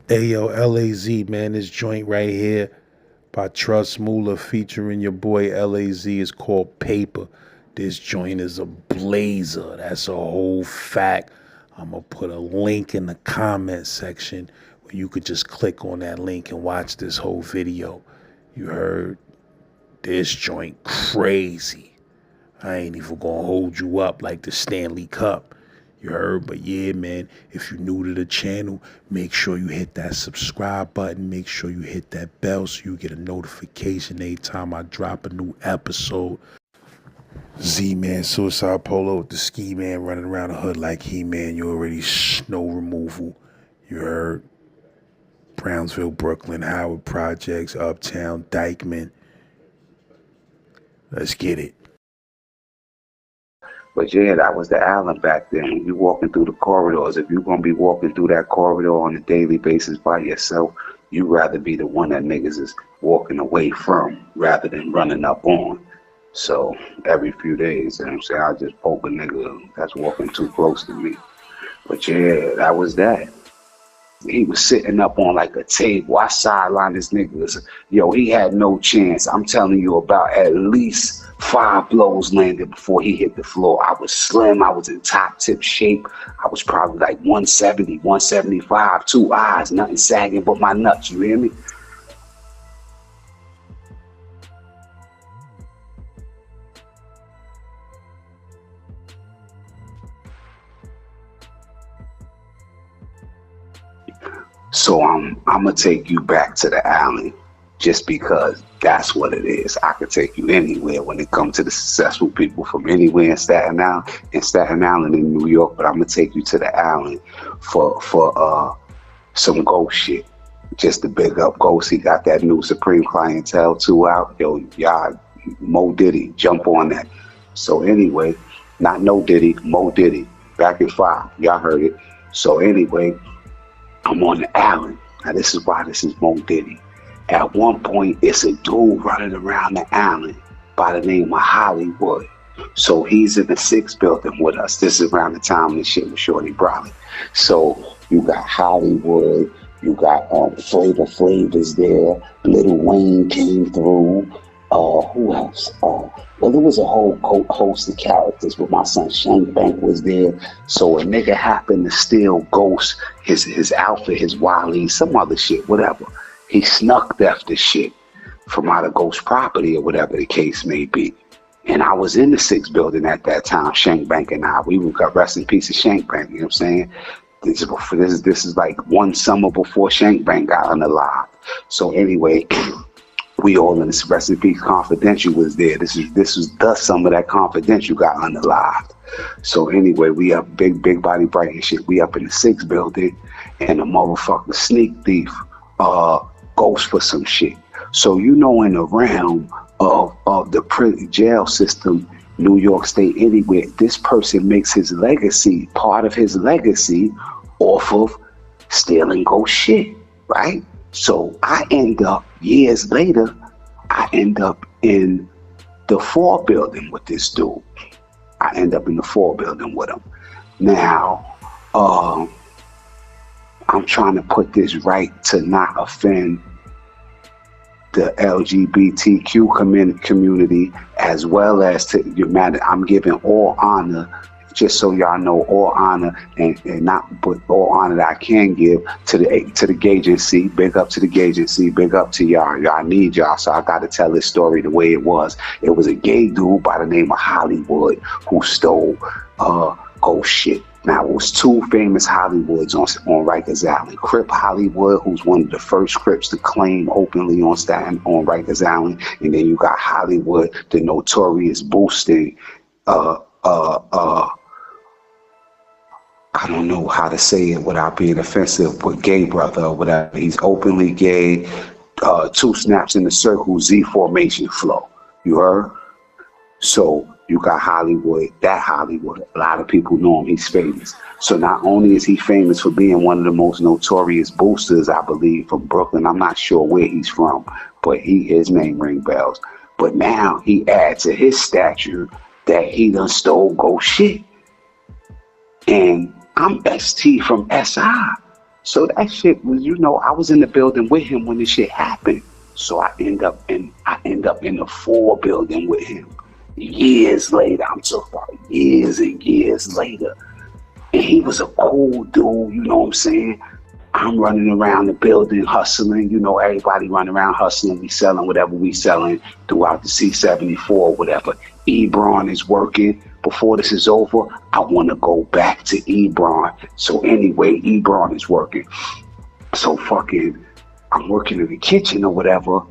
Hey yo, LAZ, man, this joint right here by Trust Moolah featuring your boy LAZ is called Paper. This joint is a blazer. That's a whole fact. I'm gonna put a link in the comment section where you could just click on that link and watch this whole video. You heard? This joint crazy. I ain't even gonna hold you up like the Stanley Cup. You heard? But yeah, man, if you're new to the channel, make sure you hit that subscribe button. Make sure you hit that bell so you get a notification anytime I drop a new episode. Z-Man, Suicide Polo with the ski man running around the hood like He-Man. You already snow removal. You heard? Brownsville, Brooklyn, Howard Projects, Uptown, Dykeman. Let's get it. But yeah, that was the Allen back then. You walking through the corridors. If you're gonna be walking through that corridor on a daily basis by yourself, you rather be the one that niggas is walking away from rather than running up on. So every few days, you know what I'm saying, I just poke a nigga that's walking too close to me. But yeah, that was that. He was sitting up on like a table. I sidelined this nigga. Yo, he had no chance. I'm telling you, about at least 5 blows landed before he hit the floor. I was slim. I was in top tip shape. I was probably like 170, 175, 2 eyes, nothing sagging but my nuts. You hear me? So I'm gonna take you back to the alley just because that's what it is. I could take you anywhere when it comes to the successful people from anywhere in Staten Island in New York, but I'm gonna take you to the alley for some ghost shit. Just to big up Ghost. He got that new Supreme Clientele 2 out. Yo, y'all, Mo Diddy, jump on that. So anyway, not No Diddy, Mo Diddy, back in 5. Y'all heard it. So anyway, I'm on the island. Now this is why this is Mo Diddy. At one point, it's a dude running around the island by the name of Hollywood. So he's in the 6th building with us. This is around the time this shit with Shorty Brawley. So you got Hollywood, you got Flavor Flav is there, Lil Wayne came through. Who else? Well, there was a whole host of characters, but my son Shank Bank was there. So a nigga happened to steal Ghost, his outfit, his Wally, some other shit, whatever. He snuck theft the shit from out of Ghost property or whatever the case may be. And I was in the 6th building at that time, Shank Bank and I. We got rest in peace of Shank Bank, you know what I'm saying? This is like one summer before Shank Bank got unalived. So anyway, we all in this rest in peace confidential was there. This was the summer that confidential got unalived. So anyway, we up big body bright and shit. We up in the 6th building and a motherfucker sneak thief goes for some shit. So you know, in the realm of the prison jail system, New York State, anywhere, this person makes his legacy, part of his legacy, off of stealing ghost shit, right? So I end up, years later, I end up in the 4 building with this dude. I end up in the 4 building with him. Now, I'm trying to put this right to not offend the LGBTQ community, as well as to humanity. I'm giving all honor, just so y'all know, all honor and not, but all honor that I can give to the gay agency. Big up to the gay agency. Big up to y'all. Y'all need y'all. So I got to tell this story the way it was. It was a gay dude by the name of Hollywood who stole ghost shit. Now, it was 2 famous Hollywoods on Rikers Island. Crip Hollywood, who's one of the first Crips to claim openly on Staten on Rikers Island, and then you got Hollywood, the notorious boosting. I don't know how to say it without being offensive, but gay brother or whatever. He's openly gay. 2 snaps in the circle, Z formation flow. You heard? So you got Hollywood, that Hollywood. A lot of people know him. He's famous. So not only is he famous for being one of the most notorious boosters, I believe, from Brooklyn. I'm not sure where he's from, but his name ring bells. But now he adds to his stature that he done stole ghost shit. And I'm ST from SI. So that shit was, I was in the building with him when the shit happened. So I end up in the 4 building with him. Years later, I'm talking about years and years later. And he was a cool dude, you know what I'm saying? I'm running around the building hustling, everybody running around hustling, we selling whatever we selling throughout the C-74 or whatever. Ebron is working. Before this is over, I want to go back to Ebron. So anyway, Ebron is working. So I'm working in the kitchen or whatever,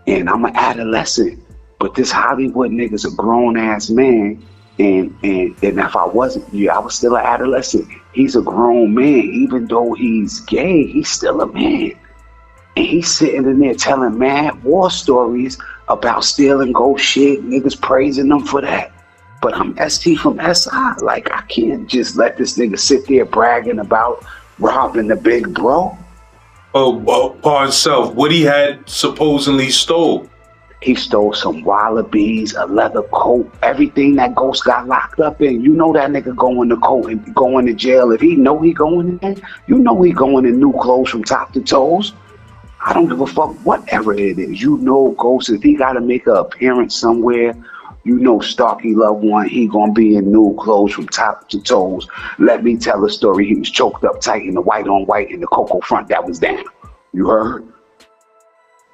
and I'm an adolescent. But this Hollywood nigga's a grown ass man, and if I wasn't, I was still an adolescent. He's a grown man, even though he's gay, he's still a man. And he's sitting in there telling mad war stories about stealing ghost shit, niggas praising them for that. But I'm ST from SI. Like, I can't just let this nigga sit there bragging about robbing the big bro. Oh, pardon self, what he had supposedly stole? He stole some wallabies, a leather coat, everything that Ghost got locked up in. You know that nigga going to court and going to jail. If he know he going in there, you know he going in new clothes from top to toes. I don't give a fuck whatever it is. You know Ghost, if he got to make an appearance somewhere, you know Starkey Loved One, he gonna be in new clothes from top to toes. Let me tell a story. He was choked up tight in the white on white and the cocoa front that was down. You heard?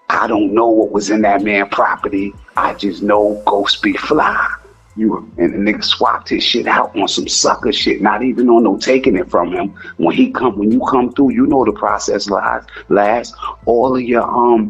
I don't know what was in that man property. I just know Ghost be fly. And the nigga swapped his shit out on some sucker shit, not even on no taking it from him. When you come through, you know the process last. All of your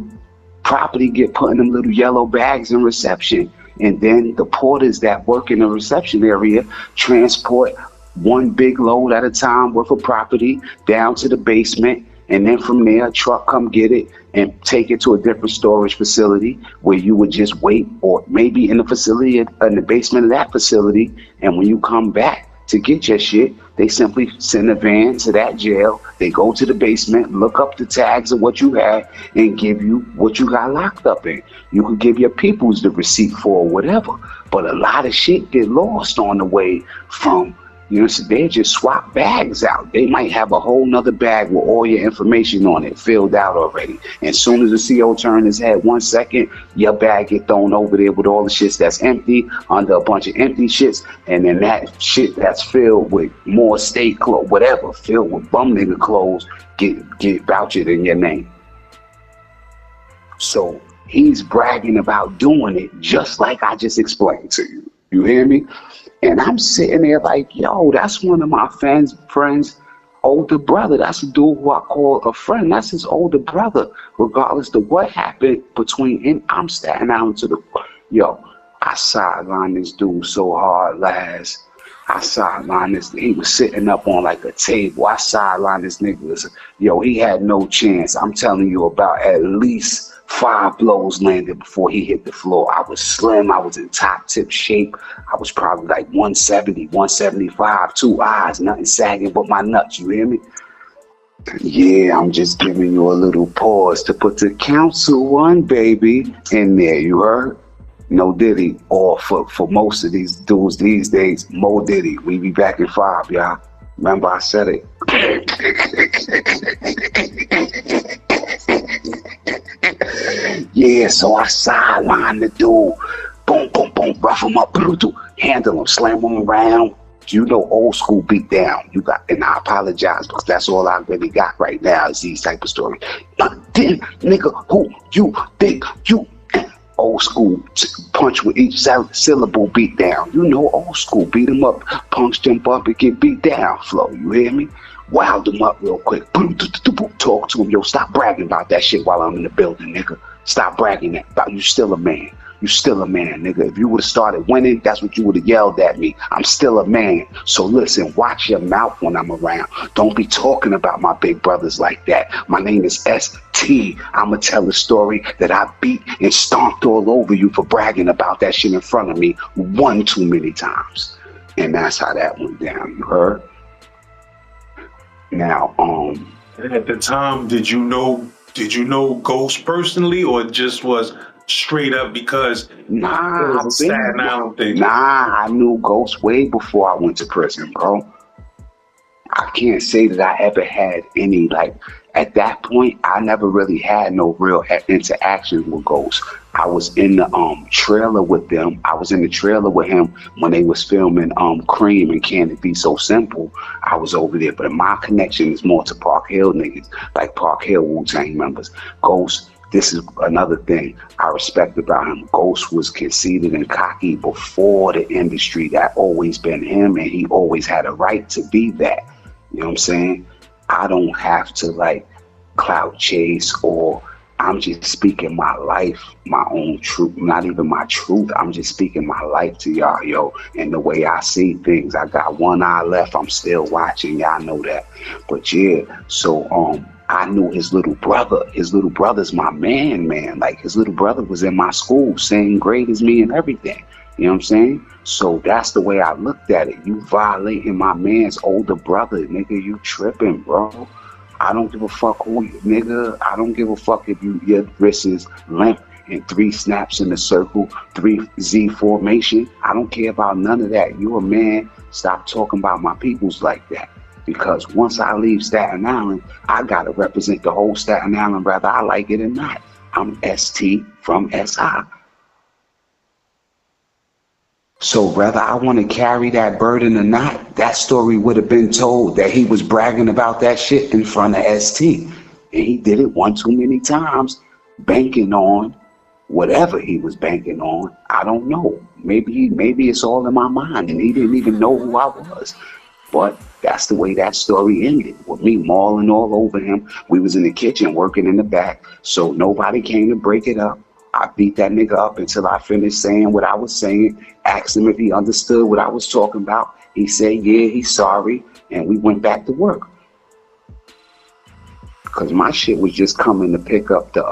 property get put in them little yellow bags in reception. And then the porters that work in the reception area transport one big load at a time worth of property down to the basement. And then from there, a truck come get it and take it to a different storage facility where you would just wait, or maybe in the facility, in the basement of that facility. And when you come back to get your shit, they simply send a van to that jail. They go to the basement, look up the tags of what you had, and give you what you got locked up in. You could give your peoples the receipt for whatever. But a lot of shit get lost on the way from, so they just swap bags out. They might have a whole nother bag with all your information on it filled out already. And as soon as the CO turn his head 1 second, your bag get thrown over there with all the shits that's empty under a bunch of empty shits. And then that shit that's filled with more state clothes, whatever, filled with bum nigga clothes, get vouchered in your name. So he's bragging about doing it just like I just explained to you. You hear me? And I'm sitting there like, yo, that's one of my friends' older brother. That's a dude who I call a friend. That's his older brother, regardless of what happened between him. I'm Staten Island to the, I sidelined this dude so hard last. I sidelined this, he was sitting up on like a table. I sidelined this nigga. He had no chance. I'm telling you, about at least 5 blows landed before he hit the floor. I was slim. I was in top tip shape. I was probably like 170, 175, 2 eyes, nothing sagging but my nuts. You hear me? Yeah, I'm just giving you a little pause to put the council one baby in there. You heard? No Diddy. Or for most of these dudes these days, Mo Diddy. We be back in 5, y'all. Remember I said it. Yeah, so I sideline the dude. Boom, boom, boom, rough him up, handle him, slam him around. Old school beat down. And I apologize because that's all I really got right now is these type of stories. Then, nigga, who you think you? Old school punch with each syllable beat down. Old school beat him up, punch jump up and get beat down flow. You hear me? Wild him up real quick. Talk to him. Yo, stop bragging about that shit while I'm in the building, nigga. Stop bragging about you still a man. You still a man, nigga. If you would have started winning, that's what you would have yelled at me. I'm still a man. So listen, watch your mouth when I'm around. Don't be talking about my big brothers like that. My name is ST. I'ma tell a story that I beat and stomped all over you for bragging about that shit in front of me one too many times. And that's how that went down, you heard? Now, at the time, did you know Ghost personally, or just was straight up because Nah, it was a Staten Island thing? Nah, I knew Ghost way before I went to prison, bro. I can't say that I ever had any, like, at that point, I never really had no real interaction with ghosts. I was in the trailer with them. I was in the trailer with him when they was filming Cream and Can It Be So Simple. I was over there, but my connection is more to Park Hill niggas, like Park Hill Wu-Tang members. Ghost, this is another thing I respect about him. Ghost was conceited and cocky before the industry. That always been him, and he always had a right to be that. You know what I'm saying? I don't have to like clout chase, or I'm just speaking my life, my own truth, not even my truth. I'm just speaking my life to y'all, yo, and the way I see things. I got one eye left. I'm still watching. Y'all know that. But yeah, so I knew his little brother. His little brother's my man. Like his little brother was in my school, same grade as me and everything. You know what I'm saying? So that's the way I looked at it. You violating my man's older brother, nigga. You tripping, bro. I don't give a fuck who you, nigga. I don't give a fuck if your wrist is limp and 3 snaps in a circle, 3 Z formation. I don't care about none of that. You a man. Stop talking about my peoples like that. Because once I leave Staten Island, I gotta represent the whole Staten Island, whether I like it or not. I'm ST from SI. So whether I want to carry that burden or not, that story would have been told that he was bragging about that shit in front of ST. And he did it one too many times, banking on whatever he was banking on. I don't know. Maybe it's all in my mind and he didn't even know who I was. But that's the way that story ended, with me mauling all over him. We was in the kitchen working in the back, so nobody came to break it up. I beat that nigga up until I finished saying what I was saying, asked him if he understood what I was talking about. He said, yeah, he's sorry, and we went back to work. Because my shit was just coming to pick up the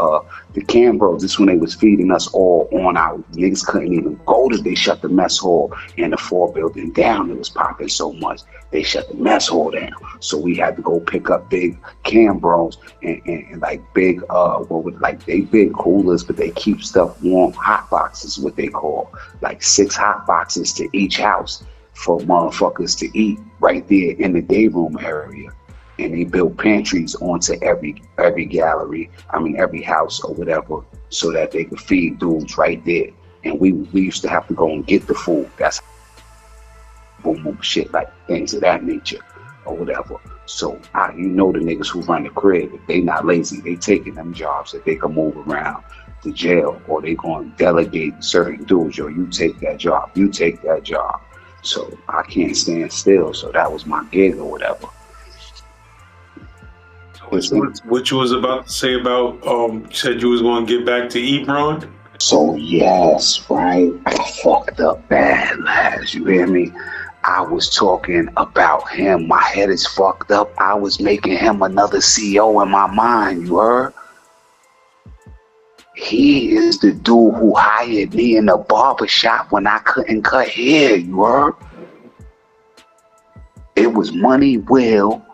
Cambros. This when they was feeding us all on our niggas couldn't even go to. They shut the mess hall and the 4 building down. It was popping so much. They shut the mess hall down. So we had to go pick up big Cambros and like big they big coolers, but they keep stuff warm. Hot boxes, what they call, like 6 hot boxes to each house for motherfuckers to eat right there in the day room area. And they built pantries onto every gallery, every house or whatever, so that they could feed dudes right there. And we used to have to go and get the food. That's boom, shit, like things of that nature or whatever. So you know the niggas who run the crib, if they not lazy, they taking them jobs that they can move around to jail, or they going to delegate certain dudes. Yo, you take that job, you take that job. So I can't stand still. So that was my gig or whatever. What you was about to say about, you said you was going to get back to Ebron? So yes, right, I fucked up bad, lads, you hear me? I was talking about him, my head is fucked up. I was making him another CEO in my mind, you heard? He is the dude who hired me in the barbershop when I couldn't cut hair, you heard? It was Money Will.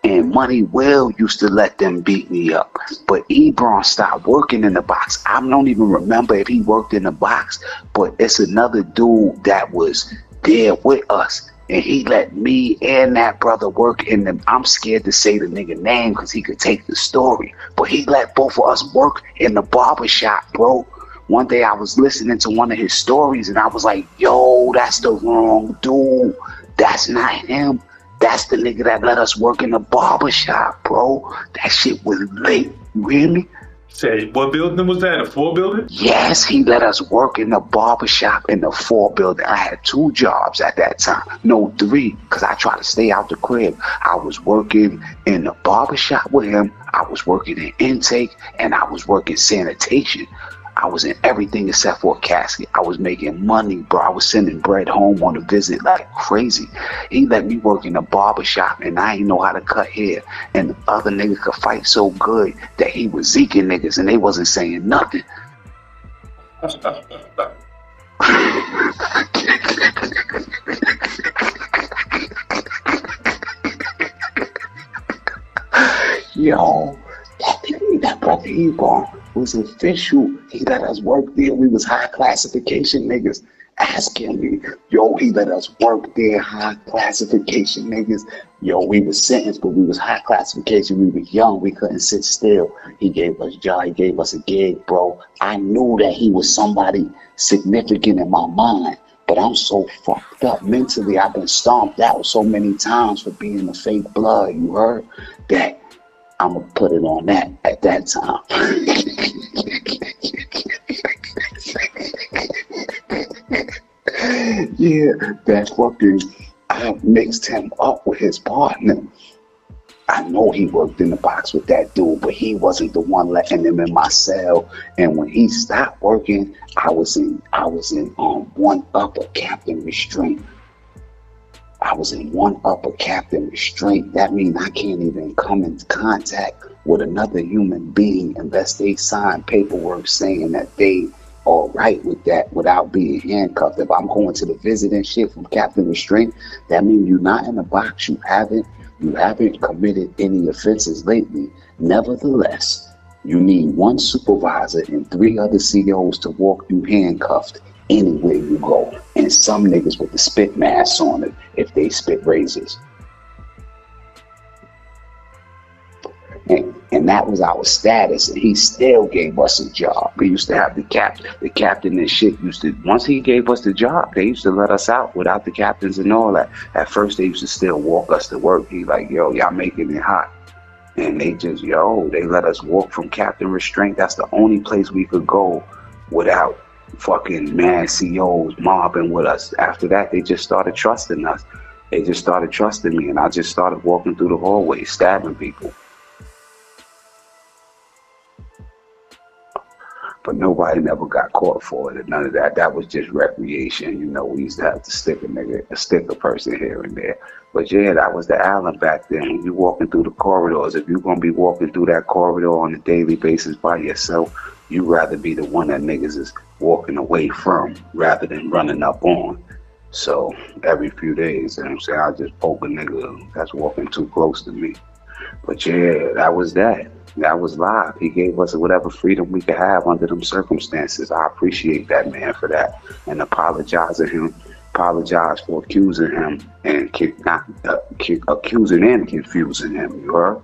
And Money Will used to let them beat me up. But Ebron stopped working in the box. I don't even remember if he worked in the box, but it's another dude that was there with us. And he let me and that brother work in the, I'm scared to say the nigga name because he could take the story. But he let both of us work in the barbershop, bro. One day I was listening to one of his stories and I was like, yo, that's the wrong dude. That's not him. That's the nigga that let us work in the barbershop, bro. That shit was late. You hear me? Say, what building was that? A 4 building? Yes, he let us work in the barbershop in the 4 building. I had 2 jobs at that time. No, 3, because I tried to stay out the crib. I was working in the barbershop with him. I was working in intake, and I was working sanitation. I was in everything except for a casket. I was making money, bro. I was sending bread home on a visit like crazy. He let me work in the barbershop and I didn't know how to cut hair. And the other niggas could fight so good that he was zeking niggas and they wasn't saying nothing. Yo, that brother Ebron was official. He let us work there. We was high classification niggas. asking me, yo, he let us work there, high classification niggas. Yo, we was sentenced, but we was high classification. We was young, we couldn't sit still. He gave us a job, he gave us a gig, bro. I knew that he was somebody significant in my mind, but I'm so fucked up mentally. I've been stomped out so many times for being a fake blood, you heard? That I'm gonna put it on that at that time. Yeah, that fucking, I mixed him up with his partner. I know he worked in the box with that dude, but he wasn't the one letting him in my cell. And when he stopped working, I was in one upper captain restraint. I was in one upper captain restraint. That means I can't even come into contact with another human being unless they sign paperwork saying that they all right with that without being handcuffed. If I'm going to the visit and shit from captain restraint, that means you're not in a box. You haven't committed any offenses lately. Nevertheless, you need one supervisor and 3 other COs to walk you handcuffed anywhere you go. And some niggas with the spit masks on it if they spit razors. And that was our status, and he still gave us a job. We used to have the captain and shit once he gave us the job, they used to let us out without the captains and all that. At first, they used to still walk us to work. He like, yo, y'all making it hot. And they let us walk from captain restraint. That's the only place we could go without fucking mad COs mobbing with us. After that, they just started trusting us. They just started trusting me, and I just started walking through the hallway, stabbing people. But nobody never got caught for it and none of that. That was just recreation. You know, we used to have to stick a person here and there. But yeah, that was the Allen back then. When you walking through the corridors, if you're going to be walking through that corridor on a daily basis by yourself, you'd rather be the one that niggas is walking away from rather than running up on. So every few days, you know what I'm saying, I just poke a nigga that's walking too close to me. But yeah, that was that. That was live. He gave us whatever freedom we could have under them circumstances. I appreciate that man for that, and apologize for accusing him and accusing and confusing him. You heard?